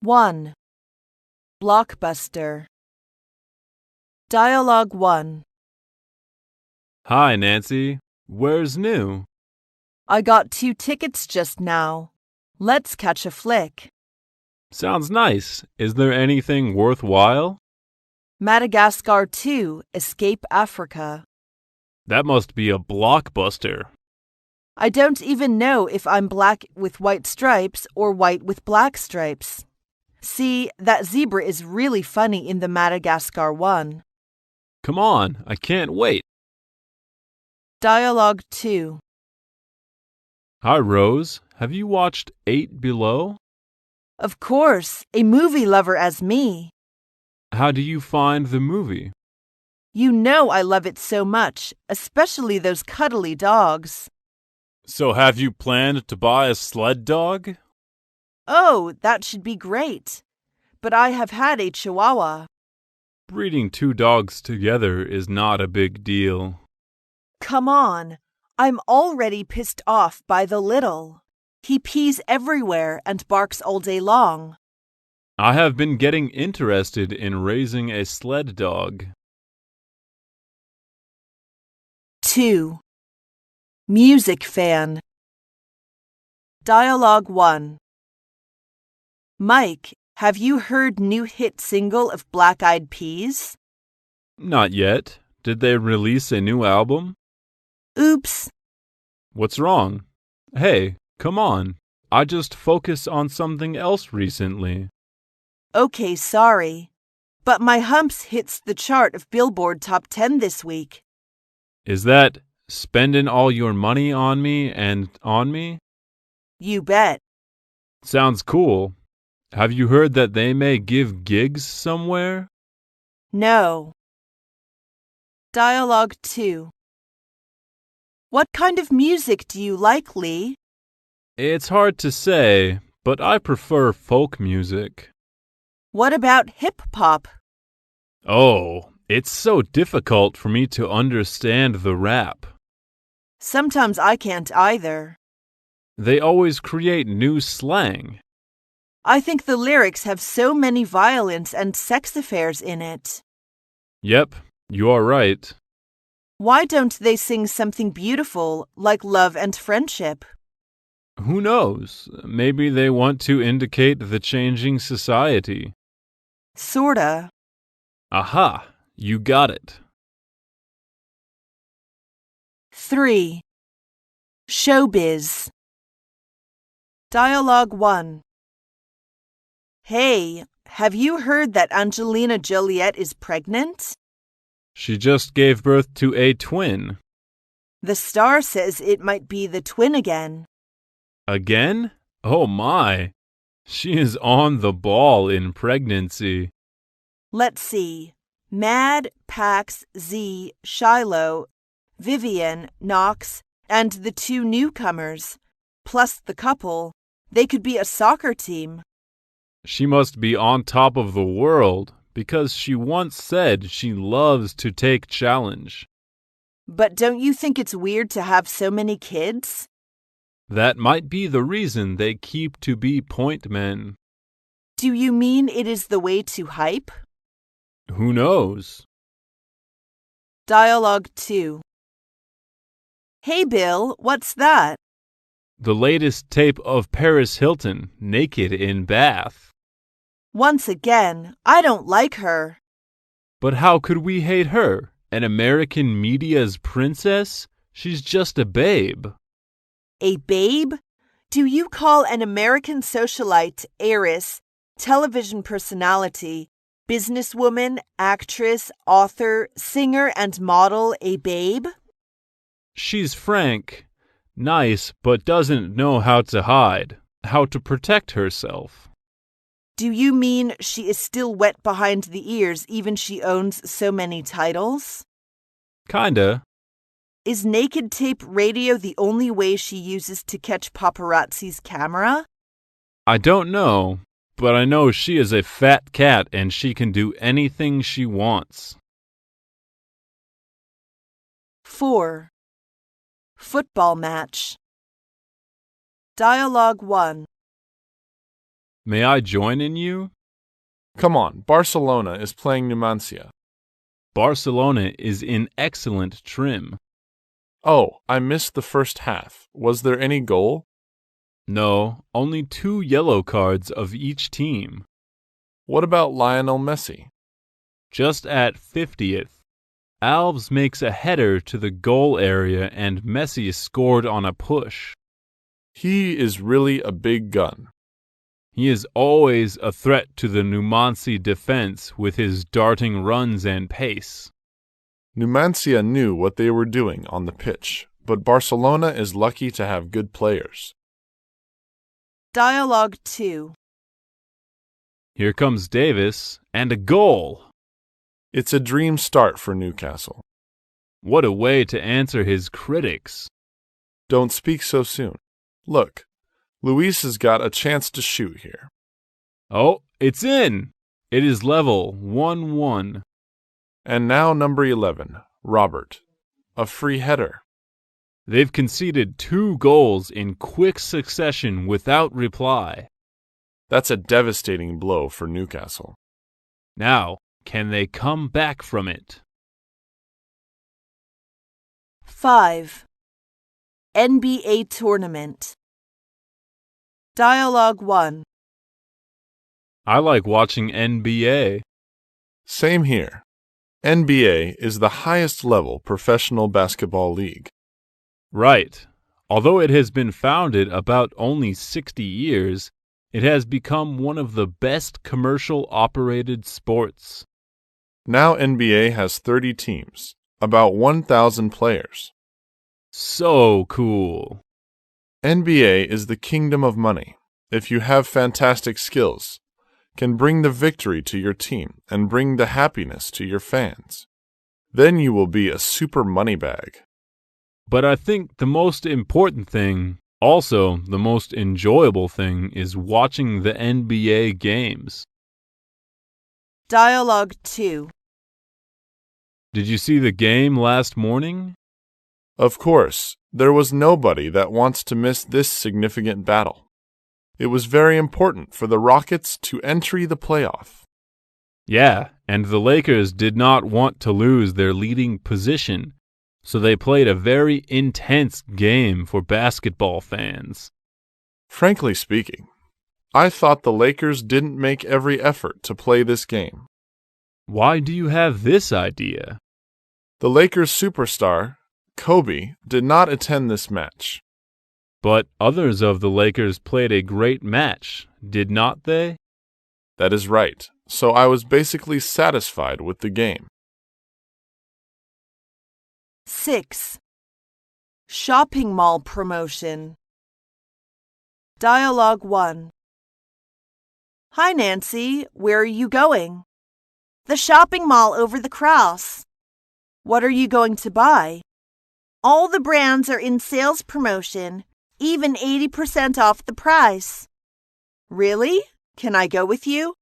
1. Blockbuster. Dialogue 1. Hi, Nancy. Where's new? I got 2 tickets just now. Let's catch a flick. Sounds nice. Is there anything worthwhile? Madagascar 2, Escape Africa. That must be a blockbuster. I don't even know if I'm black with white stripes or white with black stripes. See, that zebra is really funny in the Madagascar one. Come on, I can't wait. Dialogue 2. Hi, Rose. Have you watched 8 Below? Of course, a movie lover as me. How do you find the movie? You know I love it so much, especially those cuddly dogs. So have you planned to buy a sled dog? Oh, that should be great. But I have had a chihuahua. Breeding 2 dogs together is not a big deal. Come on, I'm already pissed off by the little. He pees everywhere and barks all day long. I have been getting interested in raising a sled dog. 2. Music fan. Dialogue 1. Mike, have you heard new hit single of Black Eyed Peas? Not yet. Did they release a new album? Oops. What's wrong? Hey, come on. I just focused on something else recently. Okay, sorry. But my Humps hits the chart of Billboard Top 10 this week. Is that spending all your money on me and on me? You bet. Sounds cool. Have you heard that they may give gigs somewhere? No. Dialogue 2. What kind of music do you like, Lee? It's hard to say, but I prefer folk music. What about hip-hop? Oh, it's so difficult for me to understand the rap. Sometimes I can't either. They always create new slang. I think the lyrics have so many violence and sex affairs in it. Yep, you are right. Why don't they sing something beautiful like love and friendship? Who knows? Maybe they want to indicate the changing society. Sorta. Aha, you got it. 3. Showbiz. Dialogue 1. Hey, have you heard that Angelina Joliet is pregnant? She just gave birth to a twin. The Star says it might be the twin again. Again? Oh my. She is on the ball in pregnancy. Let's see. Mad, Pax, Z, Shiloh, Vivian, Knox, and the 2 newcomers, plus the couple. They could be a soccer team. She must be on top of the world because she once said she loves to take challenge. But don't you think it's weird to have so many kids? That might be the reason they keep to be point men. Do you mean it is the way to hype? Who knows? Dialogue 2. Hey Bill, what's that? The latest tape of Paris Hilton naked in bath. Once again, I don't like her. But how could we hate her? An American media's princess? She's just a babe. A babe? Do you call an American socialite, heiress, television personality, businesswoman, actress, author, singer, and model a babe? She's frank, nice, but doesn't know how to hide, how to protect herself. Do you mean she is still wet behind the ears even she owns so many titles? Kinda. Is naked tape radio the only way she uses to catch paparazzi's camera? I don't know, but I know she is a fat cat and she can do anything she wants. 4. Football match. Dialogue 1. May I join in you? Come on, Barcelona is playing Numancia. Barcelona is in excellent trim. Oh, I missed the first half. Was there any goal? No, only 2 yellow cards of each team. What about Lionel Messi? Just at 50th, Alves makes a header to the goal area and Messi scored on a push. He is really a big gun. He is always a threat to the Numancia defense with his darting runs and pace. Numancia knew what they were doing on the pitch, but Barcelona is lucky to have good players. Dialogue 2. Here comes Davis, and a goal! It's a dream start for Newcastle. What a way to answer his critics. Don't speak so soon. Look, Luis has got a chance to shoot here. Oh, it's in! It is level, 1-1. And now number 11, Robert. A free header. They've conceded 2 goals in quick succession without reply. That's a devastating blow for Newcastle. Now, can they come back from it? 5. NBA Tournament. Dialogue 1. I like watching NBA. Same here. NBA is the highest level professional basketball league. Right. Although it has been founded about only 60 years, it has become one of the best commercial-operated sports. Now NBA has 30 teams, about 1,000 players. So cool. NBA is the kingdom of money. If you have fantastic skills, can bring the victory to your team and bring the happiness to your fans. Then you will be a super money bag. But I think the most important thing, also the most enjoyable thing, is watching the NBA games. Dialogue 2. Did you see the game last morning? Of course, there was nobody that wants to miss this significant battle. It was very important for the Rockets to enter the playoff. Yeah, and the Lakers did not want to lose their leading position, so they played a very intense game for basketball fans. Frankly speaking, I thought the Lakers didn't make every effort to play this game. Why do you have this idea? The Lakers superstar, Kobe, did not attend this match. But others of the Lakers played a great match, did not they? That is right, so I was basically satisfied with the game. 6. Shopping mall promotion. Dialogue 1. Hi, Nancy. Where are you going? The shopping mall over the cross. What are you going to buy? All the brands are in sales promotion, even 80% off the price. Really? Can I go with you?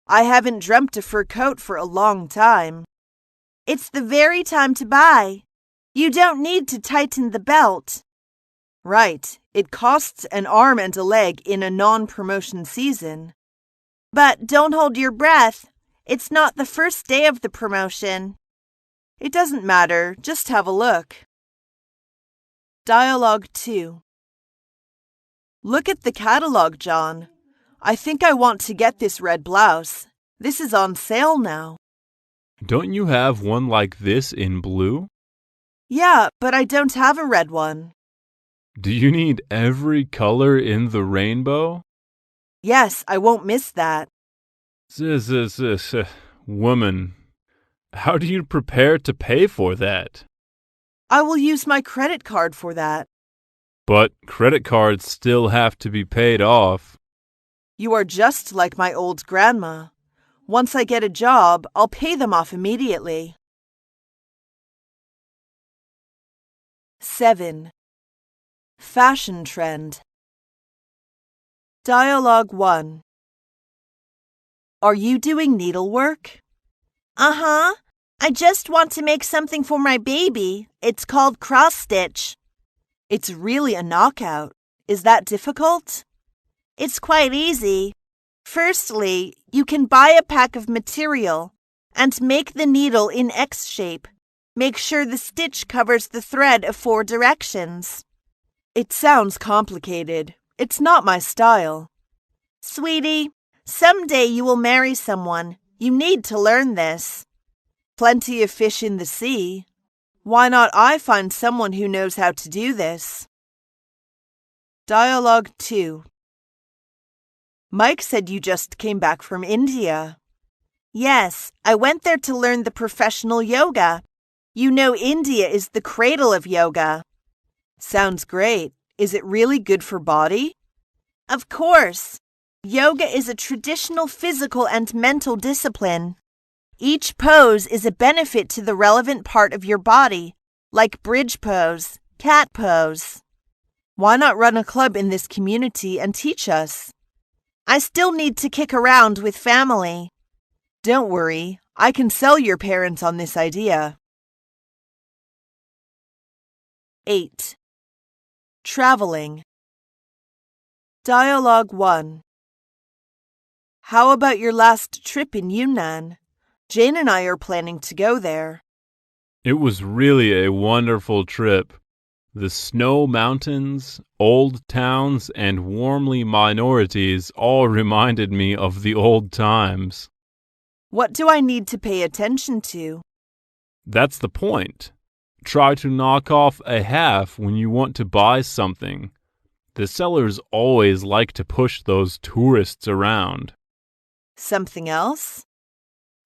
I haven't dreamt a fur coat for a long time. It's the very time to buy. You don't need to tighten the belt. Right, it costs an arm and a leg in a non-promotion season. But don't hold your breath. It's not the first day of the promotion. It doesn't matter, just have a look. Dialogue 2. Look at the catalog, John. I think I want to get this red blouse. This is on sale now. Don't you have one like this in blue? Yeah, but I don't have a red one. Do you need every color in the rainbow? Yes, I won't miss that. Woman, how do you prepare to pay for that? I will use my credit card for that. But credit cards still have to be paid off. You are just like my old grandma. Once I get a job, I'll pay them off immediately. 7. Fashion trend. Dialogue 1. Are you doing needlework? Uh-huh. I just want to make something for my baby. It's called cross-stitch. It's really a knockout. Is that difficult? It's quite easy. Firstly, you can buy a pack of material and make the needle in X shape. Make sure the stitch covers the thread of 4 directions. It sounds complicated. It's not my style. Sweetie, someday you will marry someone. You need to learn this. Plenty of fish in the sea. Why not I find someone who knows how to do this? Dialogue 2. Mike said you just came back from India. Yes, I went there to learn the professional yoga. You know India is the cradle of yoga. Sounds great. Is it really good for body? Of course. Yoga is a traditional physical and mental discipline. Each pose is a benefit to the relevant part of your body, like bridge pose, cat pose. Why not run a club in this community and teach us? I still need to kick around with family. Don't worry, I can sell your parents on this idea. 8. Traveling. Dialogue 1. How about your last trip in Yunnan? Jane and I are planning to go there. It was really a wonderful trip. The snow mountains, old towns, and warmly minorities all reminded me of the old times. What do I need to pay attention to? That's the point. Try to knock off a half when you want to buy something. The sellers always like to push those tourists around. Something else?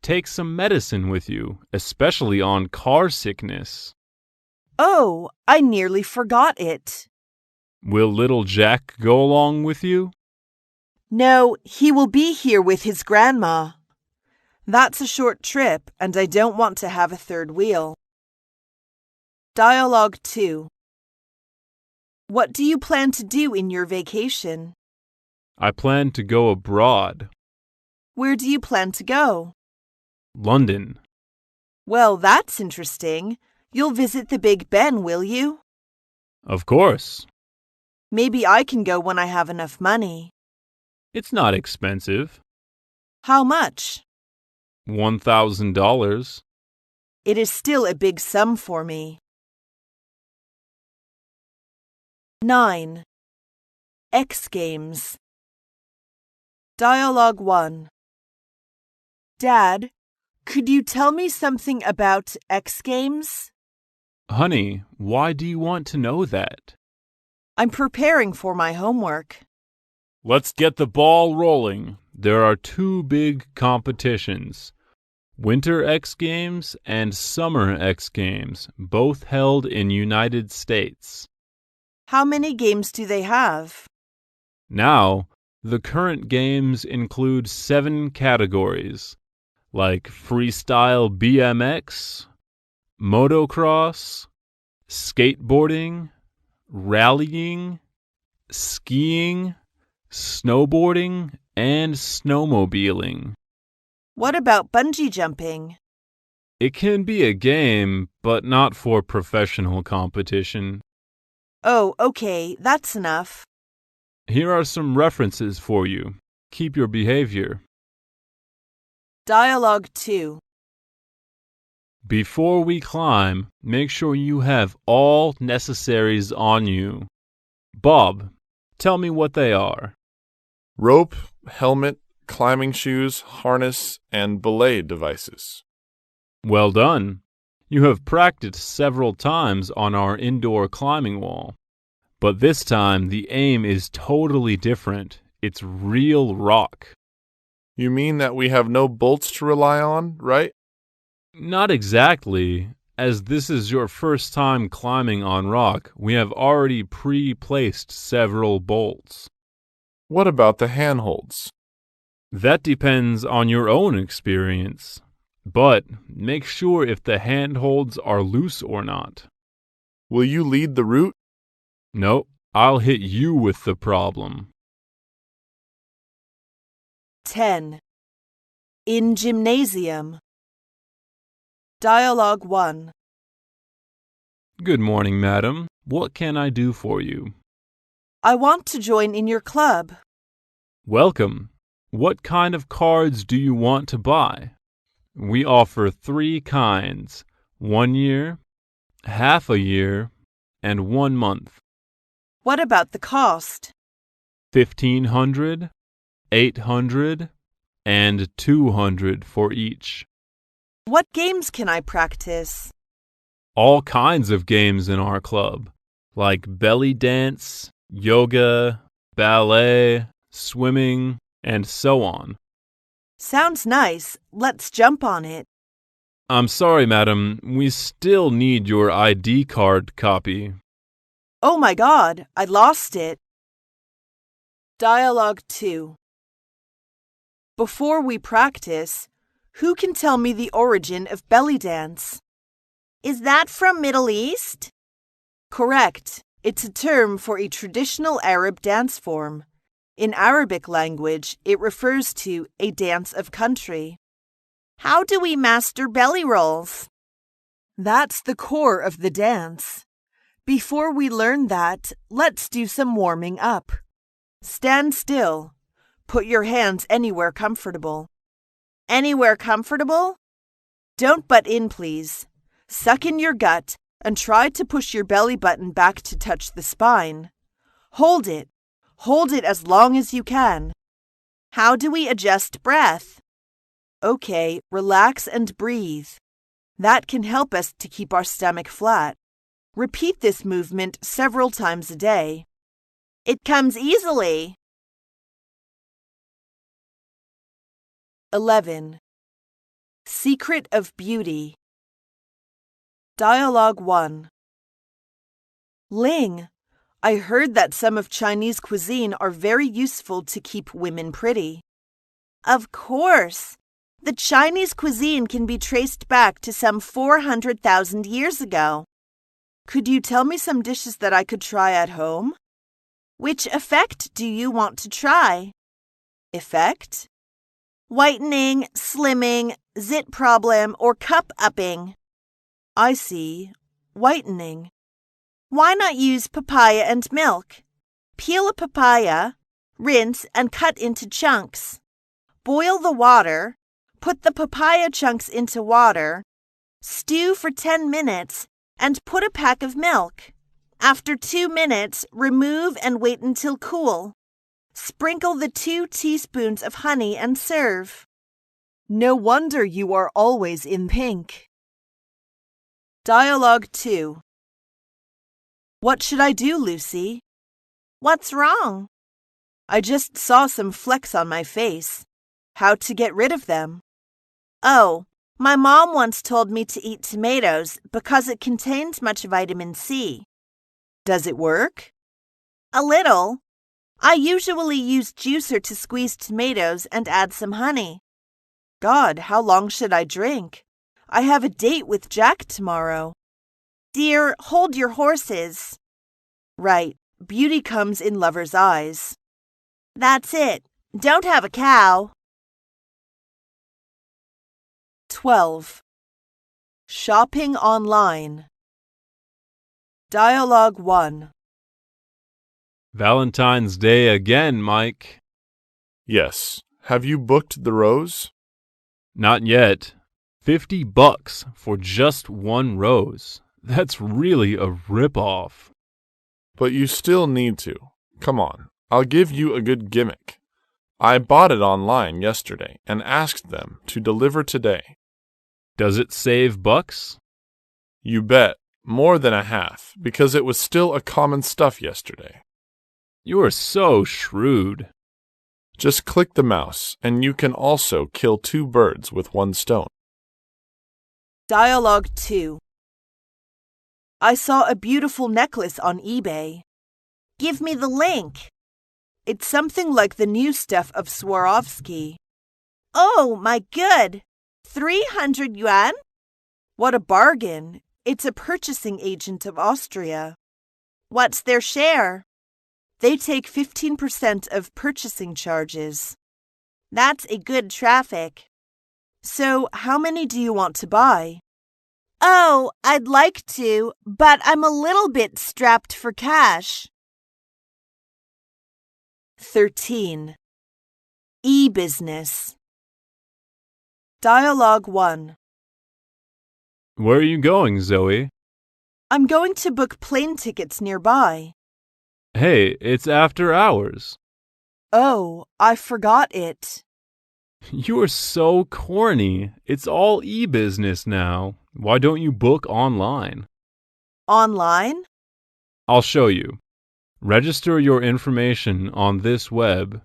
Take some medicine with you, especially on car sickness. Oh, I nearly forgot it. Will little Jack go along with you? No, he will be here with his grandma. That's a short trip, and I don't want to have a third wheel. Dialogue 2. What do you plan to do in your vacation? I plan to go abroad. Where do you plan to go? London. Well, that's interesting. You'll visit the Big Ben, will you? Of course. Maybe I can go when I have enough money. It's not expensive. How much? $1,000. It is still a big sum for me. 9. X Games. Dialogue 1. Dad, could you tell me something about X Games? Honey, why do you want to know that? I'm preparing for my homework. Let's get the ball rolling. There are 2 big competitions. Winter X Games and Summer X Games, both held in United States. How many games do they have? Now, the current games include 7 categories, like freestyle BMX, motocross, skateboarding, rallying, skiing, snowboarding, and snowmobiling. What about bungee jumping? It can be a game, but not for professional competition. Oh, okay, that's enough. Here are some references for you. Keep your behavior. Dialogue 2. Before we climb, make sure you have all necessaries on you. Bob, tell me what they are. Rope, helmet, climbing shoes, harness, and belay devices. Well done. You have practiced several times on our indoor climbing wall. But this time, the aim is totally different. It's real rock. You mean that we have no bolts to rely on, right? Not exactly. As this is your first time climbing on rock, we have already pre-placed several bolts. What about the handholds? That depends on your own experience. But make sure if the handholds are loose or not. Will you lead the route? No, I'll hit you with the problem. 10. In gymnasium. Dialogue 1. Good morning, madam. What can I do for you? I want to join in your club. Welcome. What kind of cards do you want to buy? We offer 3 kinds: 1 year, half a year, and 1 month. What about the cost? 1,500, 800, and 200 for each. What games can I practice? All kinds of games in our club, like belly dance, yoga, ballet, swimming, and so on. Sounds nice. Let's jump on it. I'm sorry, madam, we still need your ID card copy. Oh my God, I lost it. Dialogue 2. Before we practice, who can tell me the origin of belly dance? Is that from Middle East? Correct. It's a term for a traditional Arab dance form. In Arabic language, it refers to a dance of country. How do we master belly rolls? That's the core of the dance. Before we learn that, let's do some warming up. Stand still. Put your hands anywhere comfortable. Anywhere comfortable? Don't butt in, please. Suck in your gut and try to push your belly button back to touch the spine. Hold it. Hold it as long as you can. How do we adjust breath? Okay, relax and breathe. That can help us to keep our stomach flat. Repeat this movement several times a day. It comes easily. 11. Secret of Beauty. Dialogue 1. Ling, I heard that some of Chinese cuisine are very useful to keep women pretty. Of course. The Chinese cuisine can be traced back to some 400,000 years ago. Could you tell me some dishes that I could try at home? Which effect do you want to try? Effect? Whitening, slimming, zit problem, or cup-upping. I see. Whitening. Why not use papaya and milk? Peel a papaya, rinse, and cut into chunks. Boil the water. Put the papaya chunks into water. Stew for 10 minutes and put a pack of milk. After 2 minutes, remove and wait until cool. Sprinkle the 2 teaspoons of honey and serve. No wonder you are always in pink. Dialogue 2. What should I do, Lucy? What's wrong? I just saw some flecks on my face. How to get rid of them? Oh, my mom once told me to eat tomatoes because it contains much vitamin C. Does it work? A little. I usually use juicer to squeeze tomatoes and add some honey. God, how long should I drink? I have a date with Jack tomorrow. Dear, hold your horses. Right, beauty comes in lovers' eyes. That's it. Don't have a cow. 12. Shopping online. Dialogue 1. Valentine's Day again, Mike. Yes. Have you booked the rose? Not yet. $50 for just 1 rose. That's really a rip-off. But you still need to. Come on, I'll give you a good gimmick. I bought it online yesterday and asked them to deliver today. Does it save bucks? You bet. More than a half, because it was still a common stuff yesterday. You're so shrewd. Just click the mouse, and you can also kill 2 birds with 1 stone. Dialogue 2. I saw a beautiful necklace on eBay. Give me the link. It's something like the new stuff of Swarovski. Oh, my good! 300 yuan? What a bargain. It's a purchasing agent of Austria. What's their share? They take 15% of purchasing charges. That's a good traffic. So, how many do you want to buy? Oh, I'd like to, but I'm a little bit strapped for cash. 13. E-business. Dialogue 1. Where are you going, Zoe? I'm going to book plane tickets nearby. Hey, it's after hours. Oh, I forgot it. You are so corny. It's all e-business now. Why don't you book online? Online? I'll show you. Register your information on this web.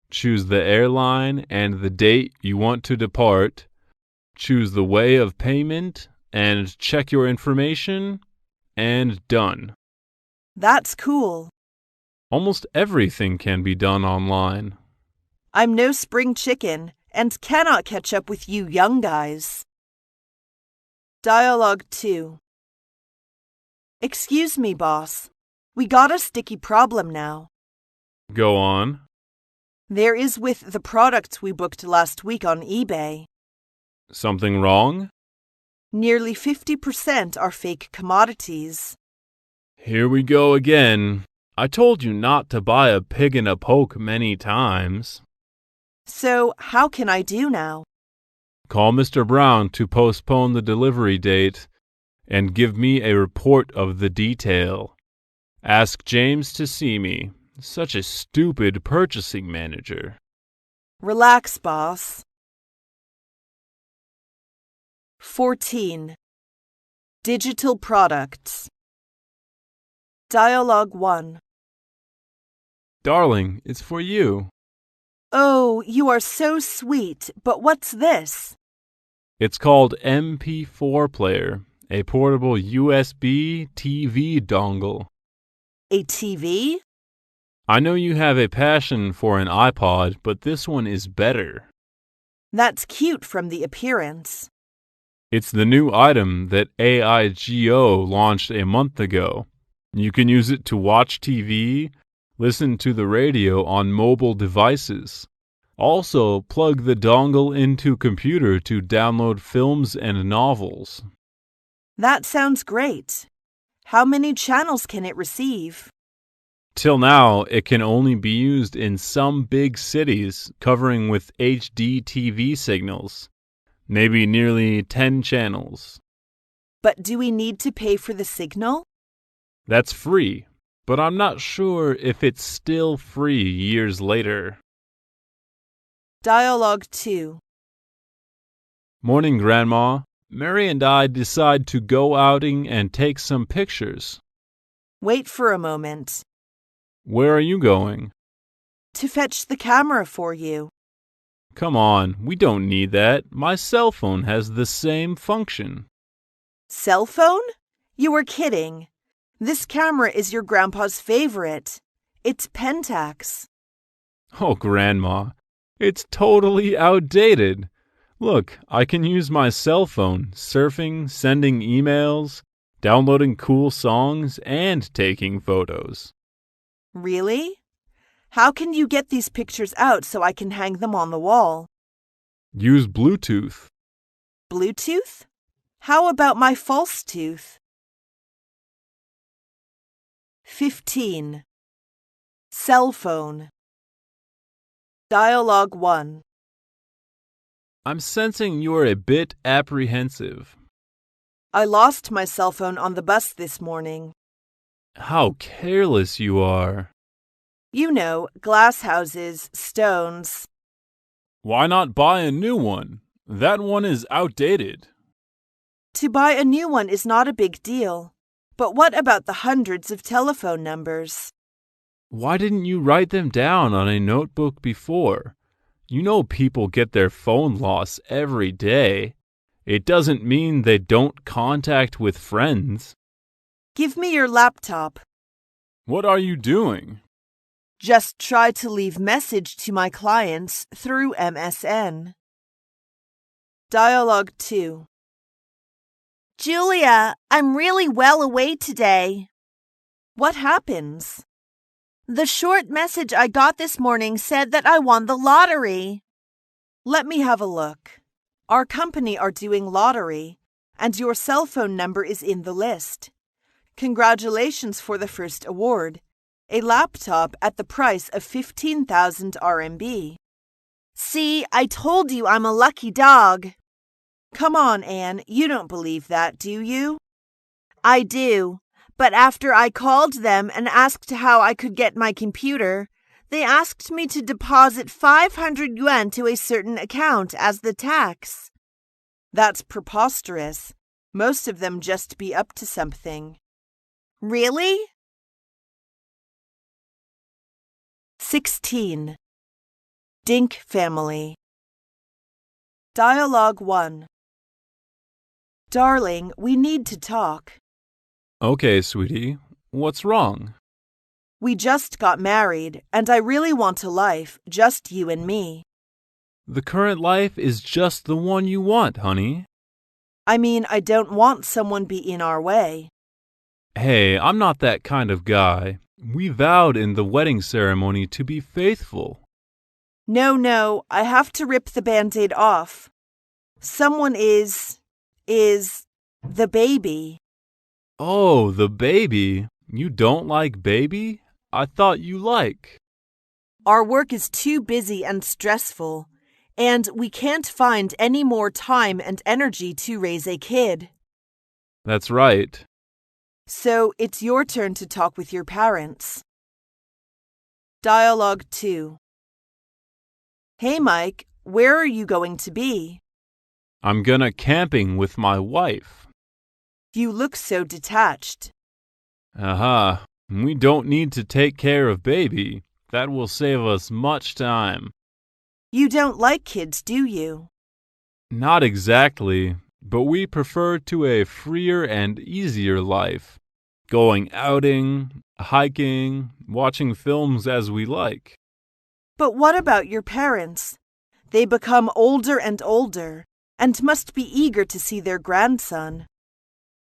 Choose the airline and the date you want to depart. Choose the way of payment and check your information, and done. That's cool. Almost everything can be done online. I'm no spring chicken and cannot catch up with you young guys. Dialogue 2. Excuse me, boss. We got a sticky problem now. Go on. There is with the products we booked last week on eBay. Something wrong? Nearly 50% are fake commodities. Here we go again. I told you not to buy a pig in a poke many times. So, how can I do now? Call Mr. Brown to postpone the delivery date and give me a report of the detail. Ask James to see me. Such a stupid purchasing manager. Relax, boss. 14. Digital products. Dialogue 1. Darling, it's for you. Oh, you are so sweet, but what's this? It's called MP4 Player, a portable USB TV dongle. A TV? I know you have a passion for an iPod, but this one is better. That's cute from the appearance. It's the new item that AIGO launched a month ago. You can use it to watch TV, listen to the radio on mobile devices. Also, plug the dongle into computer to download films and novels. That sounds great. How many channels can it receive? Till now, it can only be used in some big cities covering with HD TV signals. Maybe nearly 10 channels. But do we need to pay for the signal? That's free, but I'm not sure if it's still free years later. Dialogue 2. Morning, Grandma. Mary and I decide to go outing and take some pictures. Wait for a moment. Where are you going? To fetch the camera for you. Come on, we don't need that. My cell phone has the same function. Cell phone? You were kidding. This camera is your grandpa's favorite. It's Pentax. Oh, Grandma, it's totally outdated. Look, I can use my cell phone, surfing, sending emails, downloading cool songs, and taking photos. Really? How can you get these pictures out so I can hang them on the wall? Use Bluetooth. Bluetooth? How about my false tooth? 15. Cell phone. Dialogue 1. I'm sensing you're a bit apprehensive. I lost my cell phone on the bus this morning. How careless you are. You know, glass houses, stones. Why not buy a new one? That one is outdated. To buy a new one is not a big deal. But what about the hundreds of telephone numbers? Why didn't you write them down on a notebook before? You know people get their phone lost every day. It doesn't mean they don't contact with friends. Give me your laptop. What are you doing? Just try to leave message to my clients through MSN. Dialogue 2. Julia, I'm really well away today. What happens? The short message I got this morning said that I won the lottery. Let me have a look. Our company are doing lottery, and your cell phone number is in the list. Congratulations for the first award, a laptop at the price of 15,000 RMB. See, I told you I'm a lucky dog. Come on, Anne, you don't believe that, do you? I do, but after I called them and asked how I could get my computer, they asked me to deposit 500 yuan to a certain account as the tax. That's preposterous. Most of them just be up to something. Really? 16. Dink Family. Dialogue 1. Darling, we need to talk. Okay, sweetie. What's wrong? We just got married, and I really want a life, just you and me. The current life is just the one you want, honey. I mean, I don't want someone be in our way. Hey, I'm not that kind of guy. We vowed in the wedding ceremony to be faithful. No, I have to rip the Band-Aid off. Someone is the baby. Oh, the baby. You don't like baby? I thought you like. Our work is too busy and stressful, and we can't find any more time and energy to raise a kid. That's right. So it's your turn to talk with your parents. Dialogue 2. Hey, Mike, where are you going to be? I'm gonna camping with my wife. You look so detached. Aha. We don't need to take care of baby. That will save us much time. You don't like kids, do you? Not exactly, but we prefer to a freer and easier life. Going outing, hiking, watching films as we like. But what about your parents? They become older and older, and must be eager to see their grandson.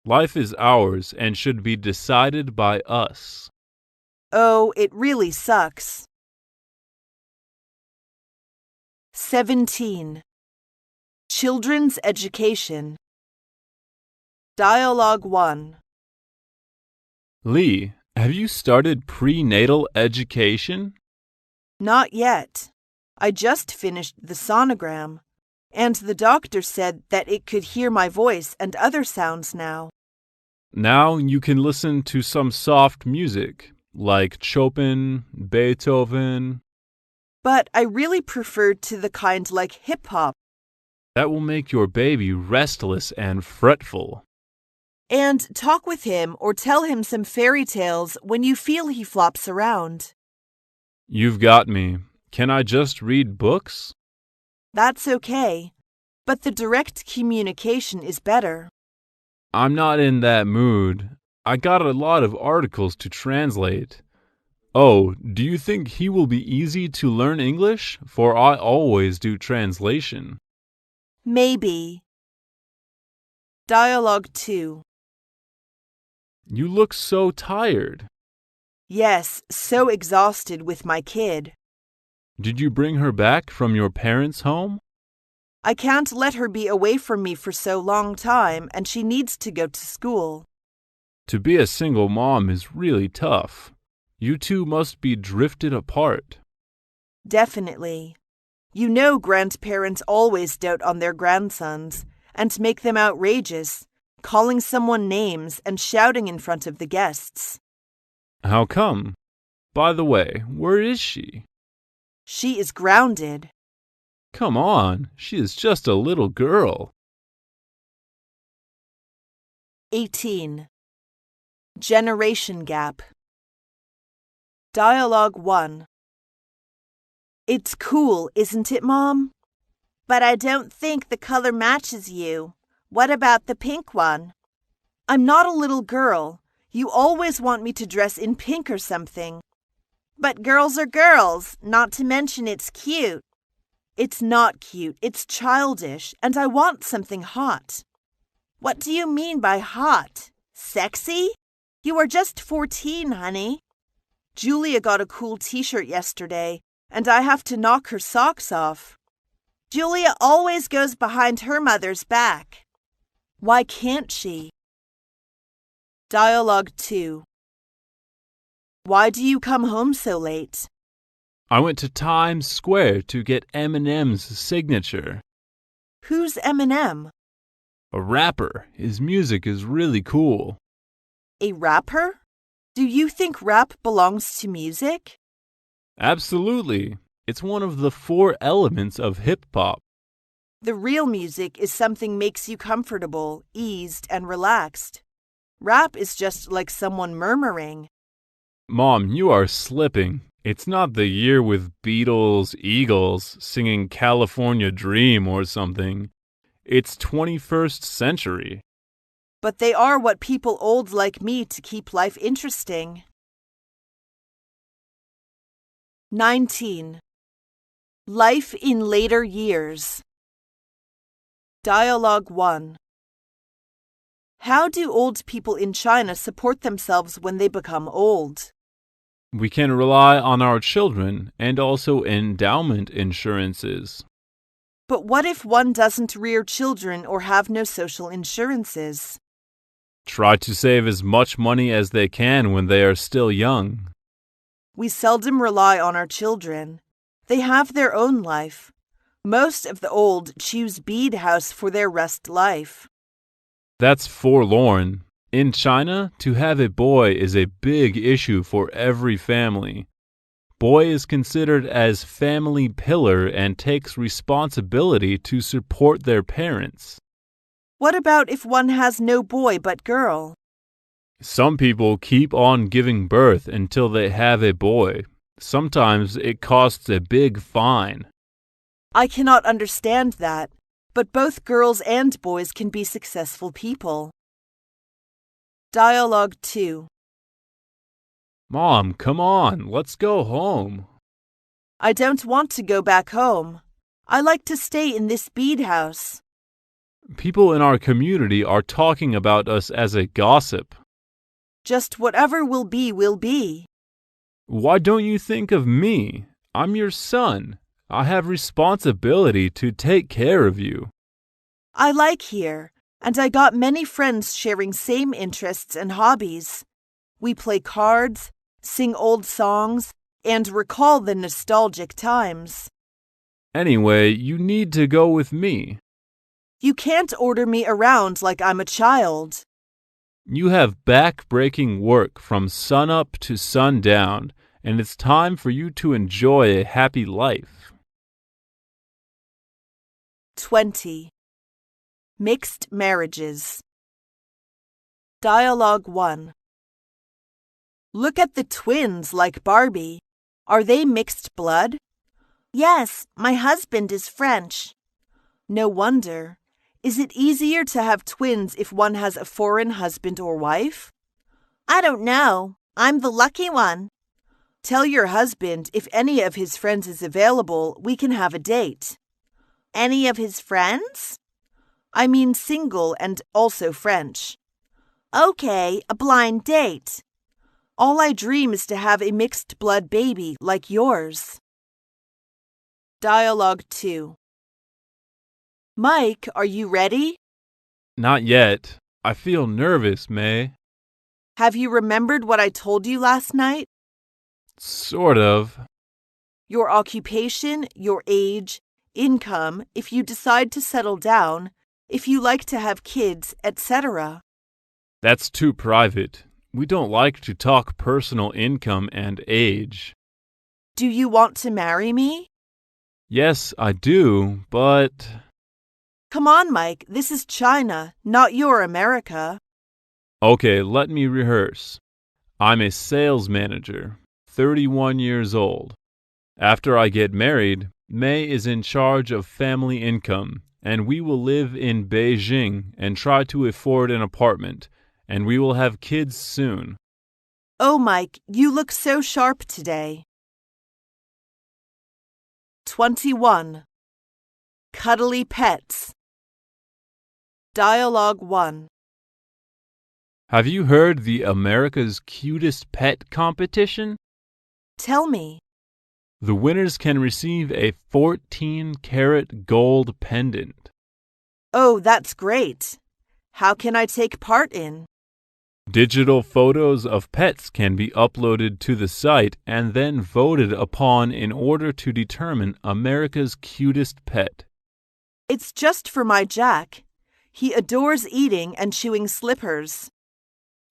Life is ours and should be decided by us. Oh, it really sucks. 17. Children's Education. Dialogue 1. Lee, have you started prenatal education? Not yet. I just finished the sonogram, and the doctor said that it could hear my voice and other sounds now. Now you can listen to some soft music, like Chopin, Beethoven. But I really preferred to the kind like hip-hop. That will make your baby restless and fretful. And talk with him or tell him some fairy tales when you feel he flops around. You've got me. Can I just read books? That's okay, but the direct communication is better. I'm not in that mood. I got a lot of articles to translate. Oh, do you think he will be easy to learn English? For I always do translation. Maybe. Dialogue 2. You look so tired. Yes, so exhausted with my kid. Did you bring her back from your parents' home? I can't let her be away from me for so long time, and she needs to go to school. To be a single mom is really tough. You two must be drifted apart. Definitely. You know grandparents always dote on their grandsons and make them outrageous, calling someone names and shouting in front of the guests. How come? By the way, where is she? She is grounded. Come on, she is just a little girl. 18. Generation Gap. Dialogue 1. It's cool, isn't it, Mom? But I don't think the color matches you. What about the pink one? I'm not a little girl. You always want me to dress in pink or something. But girls are girls, not to mention it's cute. It's not cute, it's childish, and I want something hot. What do you mean by hot? Sexy? You are just 14, honey. Julia got a cool t-shirt yesterday, and I have to knock her socks off. Julia always goes behind her mother's back. Why can't she? Dialogue 2. Why do you come home so late? I went to Times Square to get Eminem's signature. Who's Eminem? A rapper. His music is really cool. A rapper? Do you think rap belongs to music? Absolutely. It's one of the 4 elements of hip-hop. The real music is something makes you comfortable, eased, and relaxed. Rap is just like someone murmuring. Mom, you are slipping. It's not the year with Beatles, Eagles singing California Dream or something. It's 21st century. But they are what people old like me to keep life interesting. 19. Life in later years. Dialogue 1. How do old people in China support themselves when they become old? We can rely on our children and also endowment insurances. But what if one doesn't rear children or have no social insurances? Try to save as much money as they can when they are still young. We seldom rely on our children. They have their own life. Most of the old choose bead house for their rest life. That's forlorn. In China, to have a boy is a big issue for every family. Boy is considered as family pillar and takes responsibility to support their parents. What about if one has no boy but girl? Some people keep on giving birth until they have a boy. Sometimes it costs a big fine. I cannot understand that, but both girls and boys can be successful people. Dialogue 2. Mom, come on, let's go home. I don't want to go back home. I like to stay in this bead house. People in our community are talking about us as a gossip. Just whatever will be, will be. Why don't you think of me? I'm your son. I have responsibility to take care of you. I like here, and I got many friends sharing same interests and hobbies. We play cards, sing old songs, and recall the nostalgic times. Anyway, you need to go with me. You can't order me around like I'm a child. You have back-breaking work from sunup to sundown, and it's time for you to enjoy a happy life. 20. Mixed marriages. Dialogue 1. Look at the twins like Barbie. Are they mixed blood? Yes, my husband is French. No wonder. Is it easier to have twins if one has a foreign husband or wife? I don't know. I'm the lucky one. Tell your husband if any of his friends is available, we can have a date. Any of his friends? I mean single and also French. Okay, a blind date. All I dream is to have a mixed blood baby like yours. Dialogue 2. Mike, are you ready? Not yet. I feel nervous, May. Have you remembered what I told you last night? Sort of. Your occupation, your age, income, if you decide to settle down, if you like to have kids, etc. That's too private. We don't like to talk personal income and age. Do you want to marry me? Yes, I do, but... Come on, Mike. This is China, not your America. Okay, let me rehearse. I'm a sales manager, 31 years old. After I get married, May is in charge of family income, and we will live in Beijing and try to afford an apartment, and we will have kids soon. Oh, Mike, you look so sharp today. 21. Cuddly pets. Dialogue 1. Have you heard the America's Cutest Pet competition? Tell me. The winners can receive a 14-karat gold pendant. Oh, that's great. How can I take part in? Digital photos of pets can be uploaded to the site and then voted upon in order to determine America's cutest pet. It's just for my Jack. He adores eating and chewing slippers.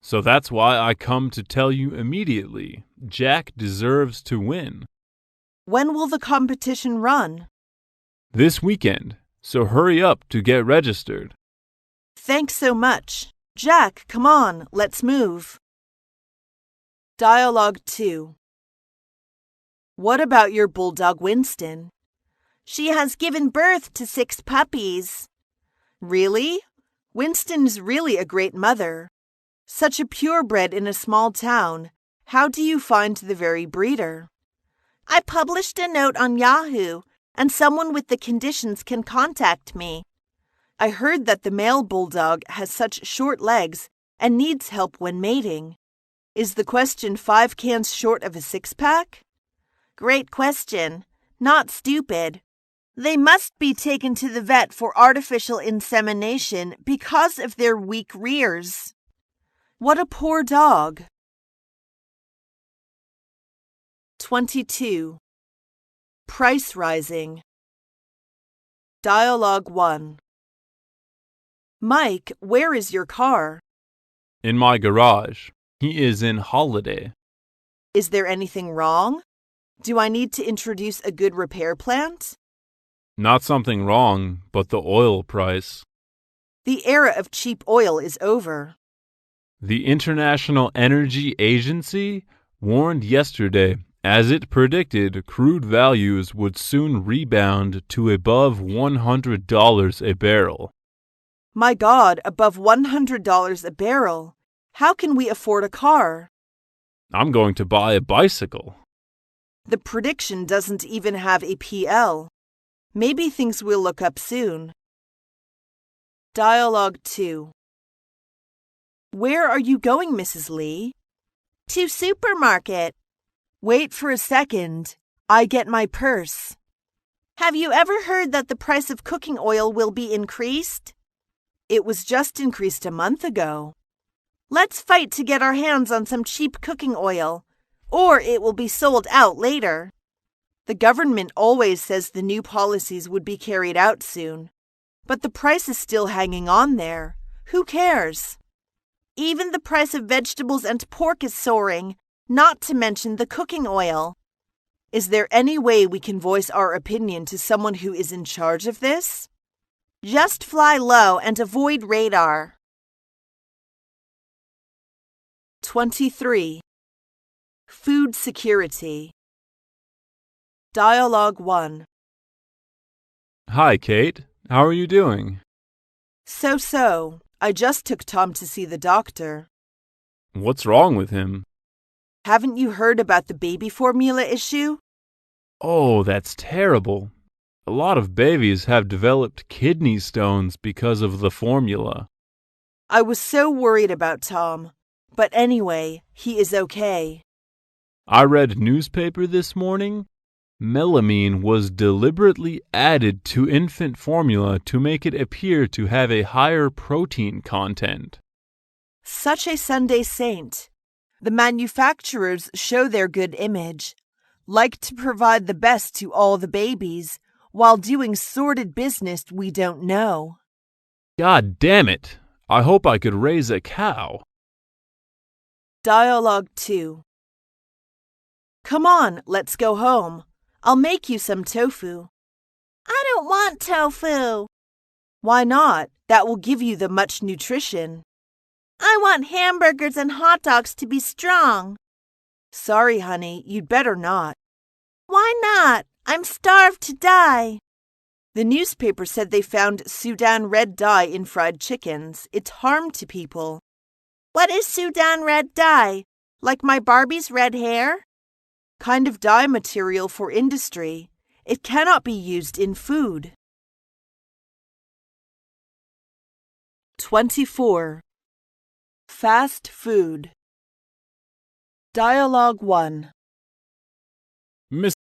So that's why I come to tell you immediately. Jack deserves to win. When will the competition run? This weekend, so hurry up to get registered. Thanks so much. Jack, come on, let's move. Dialogue 2. What about your bulldog Winston? She has given birth to 6 puppies. Really? Winston's really a great mother. Such a purebred in a small town. How do you find the very breeder? I published a note on Yahoo, and someone with the conditions can contact me. I heard that the male bulldog has such short legs and needs help when mating. Is the question 5 cans short of a 6-pack? Great question. Not stupid. They must be taken to the vet for artificial insemination because of their weak rears. What a poor dog. 22. Price rising. Dialogue 1. Mike, where is your car? In my garage. He is in holiday. Is there anything wrong? Do I need to introduce a good repair plant? Not something wrong, but the oil price. The era of cheap oil is over. The International Energy Agency warned yesterday, as it predicted crude values would soon rebound to above $100 a barrel. My God, above $100 a barrel. How can we afford a car? I'm going to buy a bicycle. The prediction doesn't even have a PL. Maybe things will look up soon. Dialogue 2. Where are you going, Mrs. Lee? To supermarket. Wait for a second. I get my purse. Have you ever heard that the price of cooking oil will be increased? It was just increased a month ago. Let's fight to get our hands on some cheap cooking oil, or it will be sold out later. The government always says the new policies would be carried out soon, but the price is still hanging on there. Who cares? Even the price of vegetables and pork is soaring, not to mention the cooking oil. Is there any way we can voice our opinion to someone who is in charge of this? Just fly low and avoid radar. 23. Food security. Dialogue 1. Hi, Kate. How are you doing? So. I just took Tom to see the doctor. What's wrong with him? Haven't you heard about the baby formula issue? Oh, that's terrible. A lot of babies have developed kidney stones because of the formula. I was so worried about Tom. But anyway, he is okay. I read newspaper this morning. Melamine was deliberately added to infant formula to make it appear to have a higher protein content. Such a Sunday saint. The manufacturers show their good image, like to provide the best to all the babies, while doing sordid business we don't know. God damn it! I hope I could raise a cow. Dialogue 2. Come on, let's go home. I'll make you some tofu. I don't want tofu. Why not? That will give you the much nutrition. I want hamburgers and hot dogs to be strong. Sorry, honey, you'd better not. Why not? I'm starved to die. The newspaper said they found Sudan red dye in fried chickens. It's harm to people. What is Sudan red dye? Like my Barbie's red hair? Kind of dye material for industry. It cannot be used in food. 24. Fast food. Dialogue 1. Miss